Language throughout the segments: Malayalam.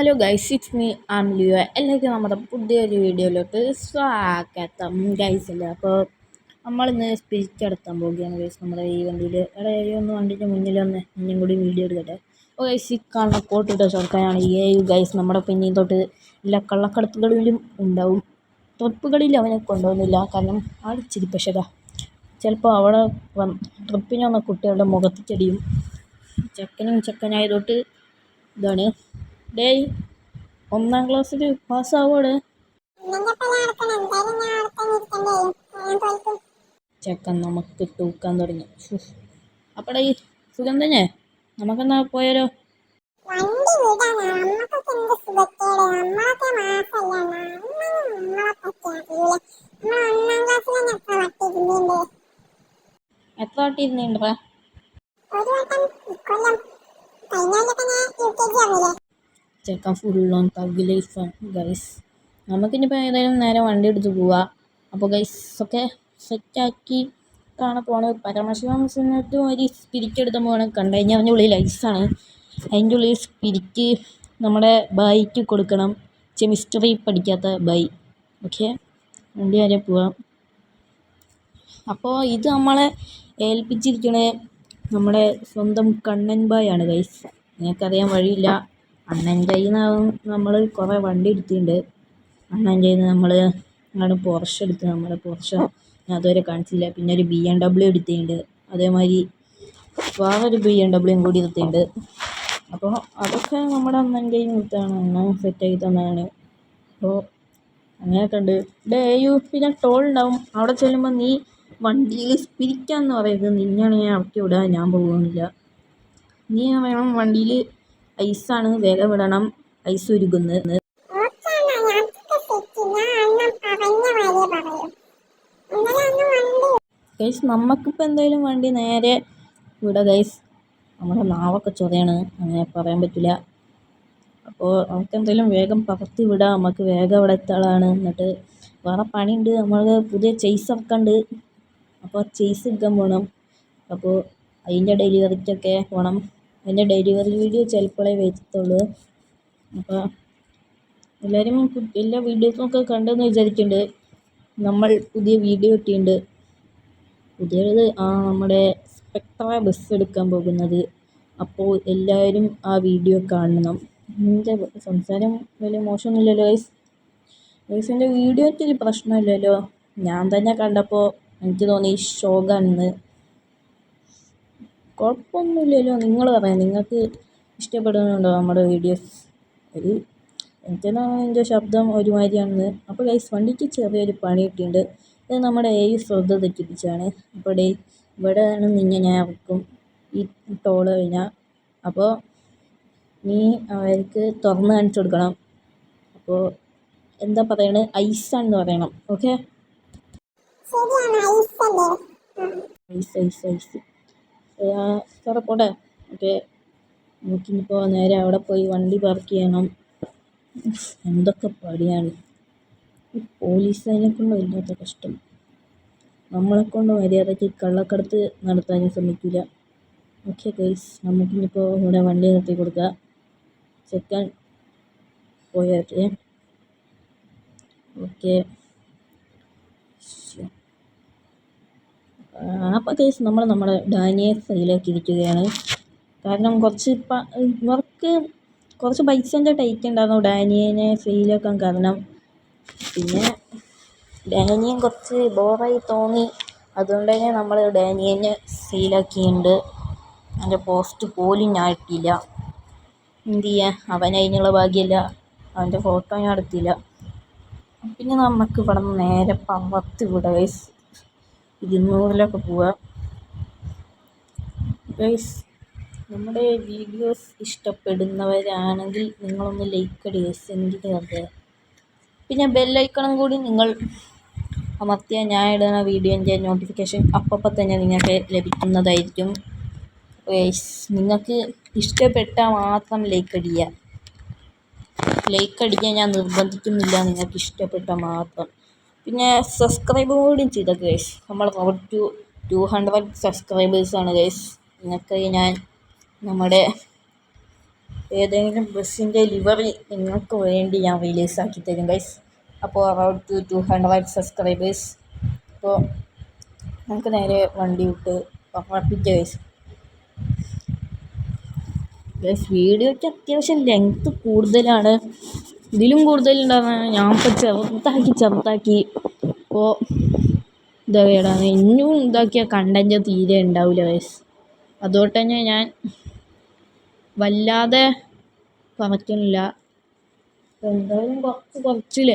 Hello guys, it's me Leo. എല്ലാവർക്കും നമ്മുടെ പുതിയൊരു വീഡിയോയിലോട്ട് സ്വാഗതം ഗൈസ്. അല്ലേ, അപ്പോൾ നമ്മളിന്ന് സ്പിരിറ്റ് നടത്താൻ പോവുകയാണ് ഗൈസ്. നമ്മുടെ ഈ വണ്ടിയിൽ ഒന്ന് വണ്ടിൻ്റെ മുന്നിൽ വന്ന് ഇനിയും കൂടി വീഡിയോ എടുക്കട്ടെ. അപ്പോൾ ഗൈസ്, ഈ കാണുന്ന കോട്ടിട്ട ചെറുക്കാനാണ് ഗൈസ്. നമ്മുടെ പിന്നെയും തൊട്ട് എല്ലാ കള്ളക്കടത്തുകളിലും ഉണ്ടാവും. ട്രിപ്പുകളിൽ അവനെ കൊണ്ടുപോകുന്നില്ല, കാരണം ആൾ ഇച്ചിരി പെശകാ. ചിലപ്പോൾ അവിടെ ട്രിപ്പിന് വന്ന കുട്ടികളുടെ മുഖത്ത് ചെടിയും. ചെക്കനായതൊട്ട് ഇതാണ്. ഡേയ്, 1ാം ക്ലാസ്സിൽ പാസ്സാവോടെ? ചെക്കൻ നമുക്ക് തൂക്കാൻ തുടങ്ങി. അപ്പടെ ഈ സുഖം തന്നെ, നമുക്കെന്നാ പോയാലോ? എത്ര വട്ടിയിരുന്നുണ്ടാ? ചെക്കൻ ഫുള്ളും തഗ് ലൈഫാണ് ഗൈസ്. നമുക്കിനിപ്പോൾ ഏതായാലും നേരെ വണ്ടി എടുത്ത് പോവാം. അപ്പോൾ ഗൈസ് ഒക്കെ സെറ്റാക്കി പോണ്. പരമശിവം സിനിമയ്ക്ക് ഒരു സ്പിരിറ്റ് എടുത്ത പോവാണ്. കണ്ടുകഴിഞ്ഞാൽ അതിൻ്റെ ഉള്ളിൽ ഐസാണ്. അതിൻ്റെ ഉള്ളിൽ സ്പിരിറ്റ് നമ്മുടെ ബൈക്ക് കൊടുക്കണം. കെമിസ്ട്രി പഠിക്കാത്ത ബൈ. ഓക്കെ, വണ്ടി വരെ പോവാം. അപ്പോൾ ഇത് നമ്മളെ ഏൽപ്പിച്ചിരിക്കണേ നമ്മുടെ സ്വന്തം കണ്ണൻ ബായ് ആണ് ഗൈസ്. നിങ്ങൾക്കറിയാൻ വഴിയില്ല. അണ്ണൻ്റെ കയ്യിൽ നിന്നാവും നമ്മൾ കുറേ വണ്ടി എടുത്തിട്ടുണ്ട്. അണ്ണൻ്റെ കയ്യിൽ നിന്ന് നമ്മൾ അങ്ങോട്ട് പോർഷ എടുത്ത്, നമ്മുടെ പോർഷ ഞാൻ അതുവരെ കാണിച്ചില്ല. പിന്നെ ഒരു BMW എടുത്തിട്ടുണ്ട്. അതേമാതിരി വേറൊരു BMW കൂടി എടുത്തിട്ടുണ്ട്. അപ്പോൾ അതൊക്കെ നമ്മുടെ അണ്ണൻ്റെ കയ്യിൽ നിന്നിട്ടാണ്. അണ്ണൻ സെറ്റാക്കി തന്നതാണ്. അപ്പോൾ അങ്ങനെയൊക്കെ ഉണ്ട്. പിന്നെ ടോൾ ഉണ്ടാവും. അവിടെ ചെല്ലുമ്പോൾ നീ വണ്ടിയിൽ സ്പിരിറ്റാന്ന് പറയുന്നത് നിന്നെയാണ് ഞാൻ ഇറക്കി വിടാൻ. ഞാൻ പോകുന്നില്ല. നീ വേണം വണ്ടിയിൽ ഐസാണ്, വേഗം വിടണം, ഐസ് ഉരുകുന്നത്. ഗൈസ്, നമുക്കിപ്പോൾ എന്തായാലും വണ്ടി നേരെ വിടാം ഗൈസ്. നമ്മുടെ നാവൊക്കെ ചൊറയാണ്, അങ്ങനെ പറയാൻ പറ്റില്ല. അപ്പോൾ നമുക്ക് എന്തായാലും വേഗം പകർത്തി വിടാം. നമുക്ക് വേഗം അവിടെ എത്താളാണ്. എന്നിട്ട് വേറെ പണിയുണ്ട്. നമ്മൾ പുതിയ ചെയ്സ് ഇറക്കുന്നുണ്ട്. അപ്പോൾ ചെയ്സ് എടുക്കാൻ പോകണം. അപ്പോൾ അതിൻ്റെ ഡെലിവറിക്കൊക്കെ പോകണം. അതിൻ്റെ ഡെലിവറി വീഡിയോ ചിലപ്പോഴേ വരത്തുള്ളൂ. അപ്പോൾ എല്ലാവരും എല്ലാ വീഡിയോസൊക്കെ കണ്ടെന്ന് വിചാരിക്കുന്നുണ്ട്. നമ്മൾ പുതിയ വീഡിയോ ഇട്ടിട്ടുണ്ട്. പുതിയത് നമ്മുടെ സ്പെക്ട്ര ബസ് എടുക്കാൻ പോകുന്നത്. അപ്പോൾ എല്ലാവരും ആ വീഡിയോ കാണണം. എൻ്റെ സംസാരം വലിയ മോശമൊന്നുമില്ലല്ലോ ഗൈസ്. ഗൈസിൻ്റെ വീഡിയോ ഒത്തിരി പ്രശ്നമില്ലല്ലോ. ഞാൻ തന്നെ കണ്ടപ്പോൾ എനിക്ക് തോന്നി ഷോകാണെന്ന്. കുഴപ്പമൊന്നുമില്ലല്ലോ. നിങ്ങൾ പറയാം, നിങ്ങൾക്ക് ഇഷ്ടപ്പെടുന്നുണ്ടോ നമ്മുടെ വീഡിയോസ്? എനിക്കെന്നാ എൻ്റെ ശബ്ദം ഒരുമാതിരിയാണെന്ന്. അപ്പോൾ ഗൈസ്, വണ്ടിക്ക് ചെറിയൊരു പണി കിട്ടിയിട്ടുണ്ട്. ഇത് നമ്മുടെ ശ്രദ്ധ തെറ്റിപ്പിച്ചാണ്. അപ്പോൾ ഇവിടെയാണ് നിന്നെ ഞാൻ ഇറക്കും ഈ ടോള് കഴിഞ്ഞാൽ. അപ്പോൾ നീ അവർക്ക് തുറന്ന് കാണിച്ചു കൊടുക്കണം. അപ്പോൾ എന്താ പറയണത്? ഐസാണെന്ന് പറയണം. ഓക്കെ, ഐസ് സാറേ പോട്ടെ. ഓക്കെ, നമുക്കിനിപ്പോൾ നേരെ അവിടെ പോയി വണ്ടി പാർക്ക് ചെയ്യണം. എന്തൊക്കെ പടിയാണ് ഈ പോലീസിനെ കൊണ്ട് ഇല്ലാത്ത കഷ്ടം. നമ്മളെക്കൊണ്ട് മര്യാദയ്ക്ക് കള്ളക്കടത്ത് നടത്താനും ശ്രമിക്കില്ല. ഓക്കെ ഗൈസ്, നമുക്കിനിപ്പോൾ ഇവിടെ വണ്ടി നിർത്തി കൊടുക്കുക. ചെക്കൻ പോയാട്ടെ. ഓക്കെ, അപ്പോൾ ഗൈസ് നമ്മുടെ ഡാനിയെ സെയിലാക്കിയിരിക്കുകയാണ്. കാരണം ഇവർക്ക് കുറച്ച് പൈസേൻ്റെ ടൈറ്റ് ഉണ്ടായിരുന്നു ഡാനിയനെ സെയിലാക്കാൻ കാരണം. പിന്നെ ഡാനിയൻ കുറച്ച് ബോറായി തോന്നി. അതുകൊണ്ട് തന്നെ നമ്മൾ ഡാനിയനെ സെയിലാക്കിയിട്ടുണ്ട്. അതിൻ്റെ പോസ്റ്റ് പോലും ഞാൻ ഇട്ടില്ല. എന്ത് ചെയ്യാൻ, അവനതിനുള്ള ഭാഗ്യമില്ല. അവൻ്റെ ഫോട്ടോ ഞാൻ എടുത്തില്ല. പിന്നെ നമുക്ക് ഇവിടെ നിന്ന് നേരെ പമ്പത്ത് വിടാം ഗൈസ്. 200 പോവുക ഗൈസ്. നമ്മുടെ വീഡിയോസ് ഇഷ്ടപ്പെടുന്നവരാണെങ്കിൽ നിങ്ങളൊന്ന് ലൈക്ക് അടി ഗൈസ്. എനിക്ക് അറിയാം. പിന്നെ ബെല്ലൈക്കണും കൂടി നിങ്ങൾ അമർത്തിയാൽ ഞാൻ ഇടുന്ന വീഡിയോൻ്റെ നോട്ടിഫിക്കേഷൻ അപ്പം തന്നെ നിങ്ങൾക്ക് ലഭിക്കുന്നതായിരിക്കും. ഗൈസ്, നിങ്ങൾക്ക് ഇഷ്ടപ്പെട്ടാൽ മാത്രം ലൈക്ക് അടിക്കുക. ലൈക്ക് അടിക്കാൻ ഞാൻ നിർബന്ധിക്കുന്നില്ല, നിങ്ങൾക്ക് ഇഷ്ടപ്പെട്ടാൽ മാത്രം. പിന്നെ സബ്സ്ക്രൈബ് കൂടി ചെയ്തേക്ക് ഗൈസ്. നമ്മൾ 200 സബ്സ്ക്രൈബേഴ്സാണ് ഗൈസ്. നിങ്ങൾക്ക് ഞാൻ നമ്മുടെ ഏതെങ്കിലും ബസ്സിൻ്റെ ലിവറി നിങ്ങൾക്ക് വേണ്ടി ഞാൻ റിലീസാക്കി തരും ഗൈസ്. അപ്പോൾ അറൗണ്ട് 200 സബ്സ്ക്രൈബേഴ്സ്. അപ്പോൾ നമുക്ക് നേരെ വണ്ടി വിട്ട് പറപ്പിക്കുക ഗൈസ്. ഗൈസ് വീഡിയോയ്ക്ക് അത്യാവശ്യം ലെങ്ത്ത് കൂടുതലാണ്. ഇതിലും കൂടുതലുണ്ടാകുന്ന ഞാൻ ഇപ്പോൾ ചെറുതാക്കി ഇപ്പോൾ എന്താ പറയുക, ഇനിയും ഇതാക്കിയ കണ്ടൻറ്റ് തീരെ ഉണ്ടാവില്ല ഗൈസ്. അതുകൊണ്ട് തന്നെ ഞാൻ വല്ലാതെ കുറയ്ക്കുന്നില്ല. എന്തായാലും കുറച്ചല്ല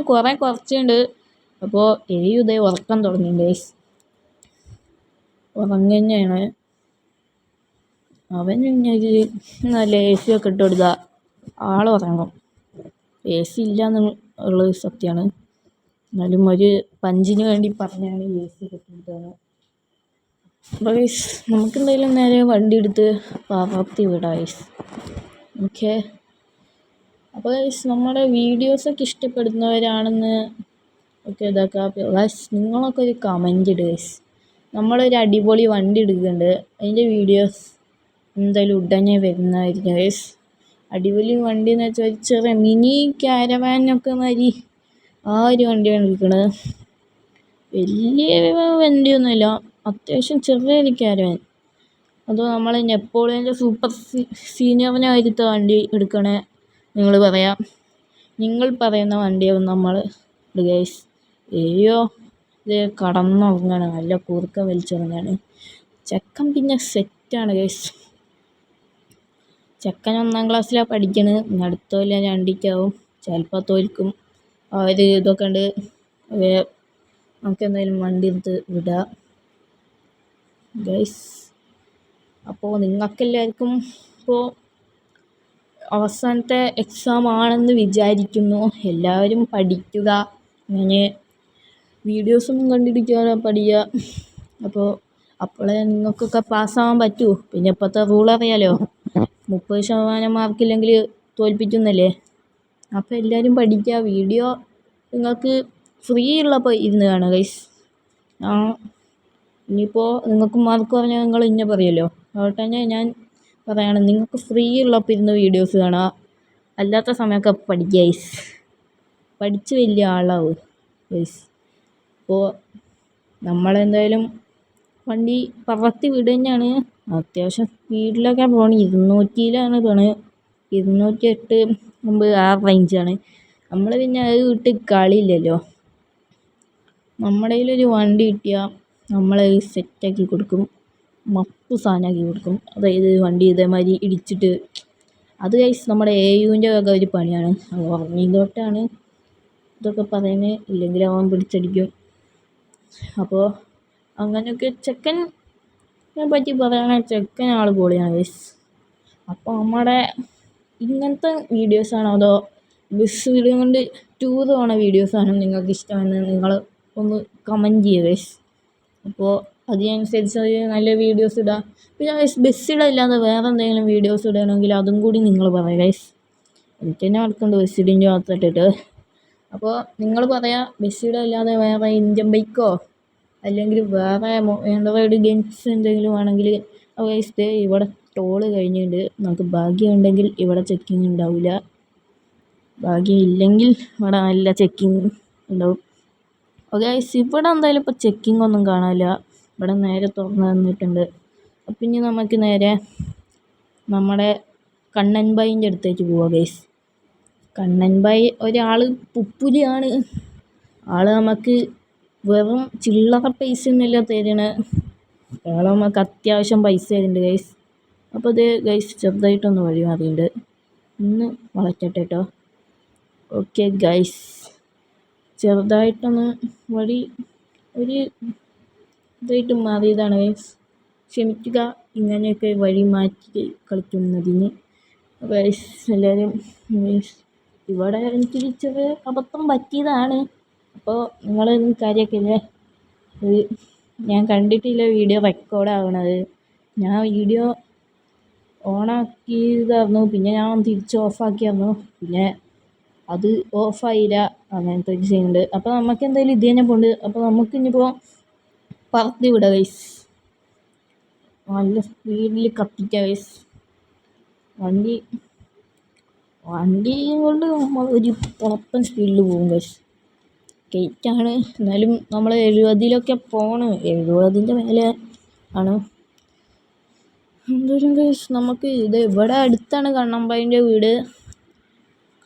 കുറേ കുറച്ചുണ്ട്. അപ്പോൾ ഇതേ ഉറക്കം തുടങ്ങി ഗൈസ്. ഉറങ്ങി തന്നെയാണ് അവൻ. നല്ല AC ഒക്കെ ഇട്ട് കൊടുക്കുക, ആളുറങ്ങും. AC ഇല്ല എന്നുള്ളത് സത്യമാണ്. എന്നാലും ഒരു പഞ്ചിന് വേണ്ടി പറഞ്ഞാണ് AC കിട്ടുന്നത്. അപ്പോൾ ഗൈസ് നമുക്കെന്തായാലും നേരെ വണ്ടി എടുത്ത് പറത്തി വിടാം ഗൈസ്. ഓക്കെ. അപ്പോൾ ഗൈസ് നമ്മുടെ വീഡിയോസൊക്കെ ഇഷ്ടപ്പെടുന്നവരാണെന്ന് ഒക്കെ ഇതാക്കാം ഗൈസ്. നിങ്ങളൊക്കെ ഒരു കമൻറ്റ് ഇടുക ഗൈസ്. നമ്മളൊരു അടിപൊളി വണ്ടി എടുക്കുന്നുണ്ട്, അതിൻ്റെ വീഡിയോസ് എന്തായാലും ഉടനെ വരുന്നതായിരിക്കും ഗൈസ്. അടിപൊളി വണ്ടി എന്ന് വെച്ചാൽ ഒരു ചെറിയ മിനി ക്യാരവാനൊക്കെ മാതിരി ആ ഒരു വണ്ടിയാണ് എടുക്കുന്നത്. വലിയ വണ്ടിയൊന്നുമില്ല, അത്യാവശ്യം ചെറിയൊരു ക്യാരവാൻ. അതോ നമ്മൾ നെപ്പോളിയൻ്റെ സൂപ്പർ സീനിയറിനായിട്ട് വണ്ടി എടുക്കണേ നിങ്ങൾ പറയാം. നിങ്ങൾ പറയുന്ന വണ്ടിയാവും നമ്മൾ ഗൈസ്. ഇത് കടന്നുറങ്ങാണ്, നല്ല കൂർക്കം വലിച്ചുറങ്ങാണ് ചെക്കൻ. പിന്നെ സെറ്റാണ് ഗൈസ്. ചെക്കൻ 1ാം ക്ലാസ്സിലാണ് പഠിക്കണത്. അടുത്ത കൊല്ലം 2ക്കാവും. ചിലപ്പോൾ തോൽക്കും. ഇതൊക്കെ ഉണ്ട്. നമുക്ക് എന്തായാലും വണ്ടി എടുത്ത് വിടുക ഗൈസ്. അപ്പോൾ നിങ്ങൾക്കെല്ലാവർക്കും ഇപ്പോൾ അവസാനത്തെ എക്സാം ആണെന്ന് വിചാരിക്കുന്നു. എല്ലാവരും പഠിക്കുക, അങ്ങനെ വീഡിയോസൊന്നും കണ്ടിരിക്കാതെ പഠിക്കുക. അപ്പോഴേ നിങ്ങൾക്കൊക്കെ പാസ്സാവാൻ പറ്റൂ. പിന്നെ ഇപ്പോഴത്തെ റൂൾ അറിയാലോ, 30% മാർക്കില്ലെങ്കിൽ തോൽപ്പിക്കുന്നല്ലേ. അപ്പോൾ എല്ലാവരും പഠിക്കുക. വീഡിയോ നിങ്ങൾക്ക് ഫ്രീ ഉള്ളപ്പോൾ ഇരുന്ന് കാണുക ഗൈസ്. ഇനിയിപ്പോൾ നിങ്ങൾക്ക് മാർക്ക് പറഞ്ഞാൽ നിങ്ങൾ ഇന്നെ പറയുമല്ലോ, അതുകൊണ്ട് തന്നെ ഞാൻ പറയാണ്, നിങ്ങൾക്ക് ഫ്രീ ഉള്ളപ്പോൾ ഇരുന്ന് വീഡിയോസ് കാണുക. അല്ലാത്ത സമയമൊക്കെ പഠിക്കുക ഗൈസ്. പഠിച്ച് വലിയ ആളാവും ഗൈസ്. അപ്പോൾ നമ്മളെന്തായാലും വണ്ടി പറത്തി വിടുക തന്നെയാണ്. അത്യാവശ്യം സ്പീഡിലൊക്കെ പോകണം. 200-ലാണ് പോണത്. 208 മുമ്പ് ആ റേഞ്ചാണ്. നമ്മൾ പിന്നെ അത് വിട്ട് കളിയില്ലല്ലോ. നമ്മുടെ കയ്യിലൊരു വണ്ടി കിട്ടിയാൽ നമ്മളത് സെറ്റാക്കി കൊടുക്കും, മപ്പ് സാധനമാക്കി കൊടുക്കും. അതായത് വണ്ടി ഇതേമാതിരി ഇടിച്ചിട്ട്, അത് ഗൈസ് നമ്മുടെ AUവിൻ്റെ ഒക്കെ ഒരു പണിയാണ്. ഉറങ്ങിയതോട്ടാണ് ഇതൊക്കെ പറയുന്നത്, ഇല്ലെങ്കിൽ അവൻ പിടിച്ചടിക്കും. അപ്പോൾ അങ്ങനെയൊക്കെ ചെക്കനെ പറ്റി പറയുകയാണെങ്കിൽ ചെക്കൻ ആൾ പൊളിയാണ് ഗൈസ്. അപ്പോൾ നമ്മുടെ ഇങ്ങനത്തെ വീഡിയോസാണോ അതോ ബസ് വീഡിയോ കൊണ്ട് ടൂർ പോണ വീഡിയോസാണോ നിങ്ങൾക്ക് ഇഷ്ടമെന്ന് നിങ്ങൾ ഒന്ന് കമൻറ്റ് ചെയ്യുക ഗൈസ്. അപ്പോൾ അതിനനുസരിച്ച് നല്ല വീഡിയോസ് ഇടുക. പിന്നെ ബസ്സിടല്ലാതെ വേറെ എന്തെങ്കിലും വീഡിയോസ് ഇടണമെങ്കിൽ അതും കൂടി നിങ്ങൾ പറയുക ഗൈസ്. എനിക്ക് തന്നെ നടക്കുന്നുണ്ട് ബസ്സിടിൻ്റെ മാത്രമായിട്ടിട്ട്. അപ്പോൾ നിങ്ങൾ പറയാം, ബസ്സിടല്ലാതെ വേറെ ഇന്ത്യൻ ബൈക്കോ അല്ലെങ്കിൽ വേറെ ആൻഡ്രോയിഡ് ഗെയിംസ് എന്തെങ്കിലും ആണെങ്കിൽ ഗൈസ് ഇവിടെ ടോള് കഴിഞ്ഞിട്ടുണ്ട്. നമുക്ക് ഭാഗ്യമുണ്ടെങ്കിൽ ഇവിടെ ചെക്കിങ് ഉണ്ടാവില്ല, ഭാഗ്യം ഇല്ലെങ്കിൽ ഇവിടെ നല്ല ചെക്കിങ് ഉണ്ടാവും. ഗൈസ് ഇവിടെ എന്തായാലും ഇപ്പോൾ ചെക്കിങ് ഒന്നും കാണാനില്ല, ഇവിടെ നേരെ തുറന്ന് തന്നിട്ടുണ്ട്. അപ്പം ഇനി നമുക്ക് നേരെ നമ്മുടെ കണ്ണൻ ഭായിൻ്റെ അടുത്തേക്ക് പോവാം ഗൈസ്. കണ്ണൻ ഭായി ഒരാൾ പുപ്പുലിയാണ്. ആൾ നമുക്ക് വെറും ചില്ലറ പൈസ ഒന്നുമില്ല തരണേ, അയാൾ നമുക്ക് അത്യാവശ്യം പൈസ തരുന്നുണ്ട് ഗൈസ്. അപ്പോൾ ഇത് ഗൈസ് ചെറുതായിട്ടൊന്ന് വഴി മാറിയിട്ടുണ്ട്, ഒന്ന് വളയ്ക്കട്ടെ കേട്ടോ. ഓക്കെ ഗൈസ്, ചെറുതായിട്ടൊന്ന് വഴി ഒരു ഇതായിട്ട് മാറിയതാണ് ഗൈസ്, ക്ഷമിക്കുക ഇങ്ങനെയൊക്കെ വഴി മാറ്റി കളിക്കുന്നതിന് ഗൈസ്. എല്ലാവരും ഗൈസ് ഇവിടെ എനിക്ക് ചെറിയ അബദ്ധം പറ്റിയതാണ്. അപ്പോൾ നിങ്ങളൊന്നും കാര്യമാക്കില്ലേ, ഞാൻ കണ്ടിട്ടില്ല വീഡിയോ റെക്കോർഡ് ആവണത്. ഞാൻ വീഡിയോ ഓണാക്കിയതായിരുന്നു, പിന്നെ ഞാൻ തിരിച്ച് ഓഫാക്കിയായിരുന്നു, പിന്നെ അത് ഓഫായില്ല, അങ്ങനത്തെ ഒരു സീനുണ്ട്. അപ്പോൾ നമുക്ക് എന്തായാലും ഇത് തന്നെ പോണ്ട്. അപ്പോൾ നമുക്ക് ഇനിയിപ്പോൾ പറത്തി വിടാം ഗൈസ്, നല്ല സ്പീഡിൽ കത്തിക്കാം ഗൈസ്. വണ്ടി വണ്ടി കൊണ്ട് നമ്മൾ ഒരു പൊളപ്പൻ സ്പീഡിൽ പോകും ഗൈസ്. ഗേറ്റാണ് എന്നാലും നമ്മൾ 70 പോണ്. 70ൻ്റെ മേലെ ആണ്. എന്തായാലും ഗൈസ് നമുക്ക് ഇത് ഇവിടെ അടുത്താണ് കണ്ണമ്പായിൻ്റെ വീട്.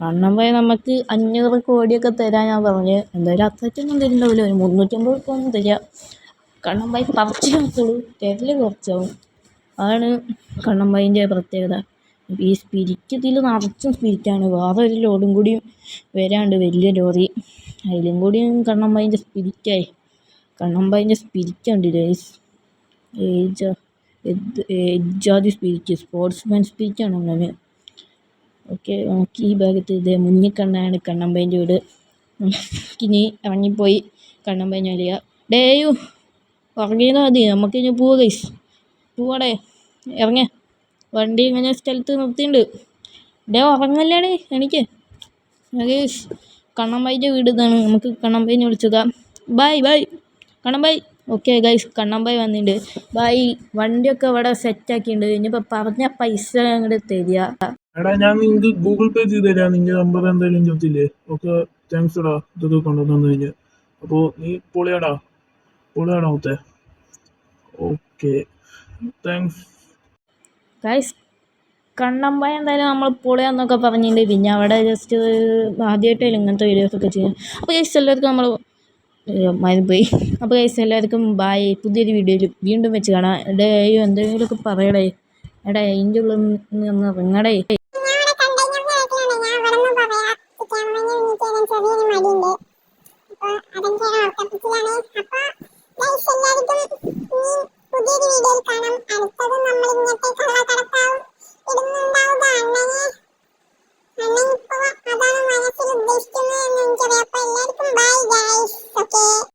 കണ്ണമ്പായി നമുക്ക് 500 കോടിയൊക്കെ തരാൻ ഞാൻ പറഞ്ഞ്. എന്തായാലും അത്രയ്ക്കൊന്നും തരുന്നുണ്ടാവില്ല, ഒരു 350 ഒന്നും തരിക. കണ്ണമ്പായി പറിച്ച് നോക്കുള്ളൂ, തരല് കുറച്ചാവും. അതാണ് കണ്ണമ്പായിൻ്റെ പ്രത്യേകത. ഈ സ്പിരിറ്റ് ഇതിൽ നിറച്ചും സ്പിരിറ്റാണ്. വേറെ ഒരു ലോഡും കൂടിയും വരാണ്ട്, വലിയ ലോറി. അതിലും കൂടിയും കണ്ണമ്പായിൻ്റെ സ്പിരിറ്റായി. കണ്ണമ്പായിൻ്റെ സ്പിരിറ്റ് ഉണ്ട് ഗൈസ്. എജാതി സ്പിരിറ്റ്, സ്പോർട്സ്മാൻ സ്പിരിറ്റാണ് അങ്ങനെ. ഓക്കെ, നമുക്ക് ഈ ഭാഗത്ത് ഇത് മുന്നിൽ കണ്ടാണ് കണ്ണമ്പായിൻ്റെ വീട്. ഇനി ഇറങ്ങിപ്പോയി കണ്ണമ്പായിനെ അറിയുക. ഡേയു ഉറങ്ങിയിരുന്നാൽ മതി, നമുക്കിനി പോവുക ഗൈസ്. പോവാടേ, ഇറങ്ങ. വണ്ടി ഇങ്ങനെ സ്ഥലത്ത് നിർത്തിയിട്ടുണ്ട്. ഡേ ഉറങ്ങല്ലാണ്, എനിക്ക് ഗൈസ്. കണ്ണമ്പായിൻ്റെ വീട് ഇതാണ്. നമുക്ക് കണ്ണമ്പായിനെ വിളിച്ചേക്കാം. ബൈ ബൈ കണ്ണമ്പായി. ഓക്കെ ഗൈസ്, കണ്ണമ്പായി വന്നിട്ടുണ്ട്. ബൈ. വണ്ടിയൊക്കെ ഇവിടെ സെറ്റാക്കിയിട്ടുണ്ട്. ഇനിയിപ്പോൾ പറഞ്ഞ പൈസ അങ്ങോട്ട് തരിക. എടാ ഞാൻ നിങ്ങക്ക് ഗൂഗിൾ പേ ചെയ്ത് തരാം. നിന്റെ നമ്പർ എന്തായാലും ചോദിച്ചില്ലേ? ഓക്കെ, താങ്ക്സ് എടാ, ഇതൊക്കെ കൊണ്ടുവന്നു കഴിഞ്ഞ്. അപ്പോൾ നീ പൊളിയാടാ മുത്തേ. Okay, thanks guys. കണ്ണമ്പായ എന്തായാലും നമ്മൾ പൊളിയാന്നൊക്കെ പറഞ്ഞിട്ടുണ്ട്. പിന്നെ അവിടെ ജസ്റ്റ് ആദ്യമായിട്ടായാലും ഇങ്ങനത്തെ വീഡിയോസൊക്കെ ചെയ്യാം. അപ്പോൾ ഗൈസ് എല്ലാവർക്കും നമ്മൾ പോയി. അപ്പോൾ ഗൈസ് എല്ലാവർക്കും ബായ്. പുതിയൊരു വീഡിയോയിൽ വീണ്ടും വെച്ച് കാണാം. എടേ എന്തെങ്കിലുമൊക്കെ പറയടേ. എടാ അതിൻ്റെ ഉള്ളിൽ നിന്ന് ഇറങ്ങടേ. പുതിയൊരു വീഡിയോയിൽ കാണാം. അടുത്തത് നമ്മൾ ഇങ്ങനത്തെ കള്ളക്കടത്താവും ഇടുന്നുണ്ടാവുക. അണ്ണൻ ഇപ്പോൾ അതാണ് മനസ്സിൽ ഉദ്ദേശിക്കുന്നത് എന്ന് എനിക്കറിയാം. അപ്പോൾ എല്ലാവർക്കും ബൈ ഗൈസ്. ഓക്കെ.